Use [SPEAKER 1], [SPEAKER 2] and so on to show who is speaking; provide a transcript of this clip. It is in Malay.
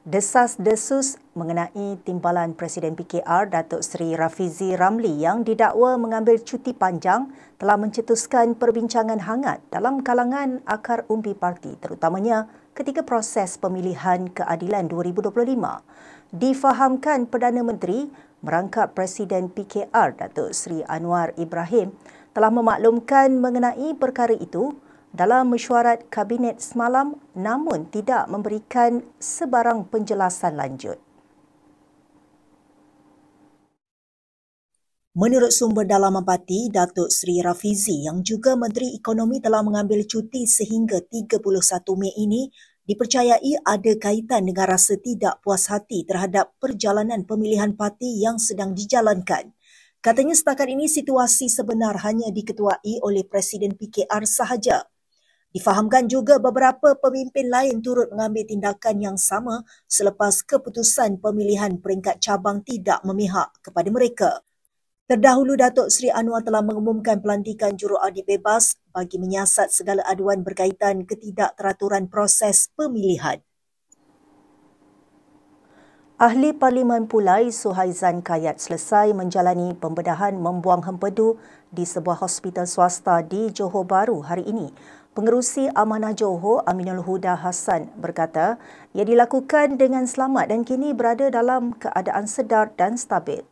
[SPEAKER 1] Desas-desus mengenai timbalan Presiden PKR Datuk Seri Rafizi Ramli yang didakwa mengambil cuti panjang telah mencetuskan perbincangan hangat dalam kalangan akar umbi parti, terutamanya ketika proses pemilihan keadilan 2025. Difahamkan Perdana Menteri merangkap Presiden PKR Datuk Seri Anwar Ibrahim telah memaklumkan mengenai perkara itu dalam mesyuarat Kabinet semalam, namun tidak memberikan sebarang penjelasan lanjut. Menurut sumber dalaman parti, Datuk Seri Rafizi yang juga Menteri Ekonomi telah mengambil cuti sehingga 31 Mei ini dipercayai ada kaitan dengan rasa tidak puas hati terhadap perjalanan pemilihan parti yang sedang dijalankan. Katanya setakat ini situasi sebenar hanya diketuai oleh Presiden PKR sahaja. Difahamkan juga beberapa pemimpin lain turut mengambil tindakan yang sama selepas keputusan pemilihan peringkat cabang tidak memihak kepada mereka. Terdahulu, Datuk Seri Anwar telah mengumumkan pelantikan juruaudit bebas bagi menyiasat segala aduan berkaitan ketidakteraturan proses pemilihan. Ahli Parlimen Pulai Suhaizan Kayat selesai menjalani pembedahan membuang hempedu di sebuah hospital swasta di Johor Bahru hari ini. Pengerusi Amanah Johor, Aminul Huda Hassan, berkata ia dilakukan dengan selamat dan kini berada dalam keadaan sedar dan stabil.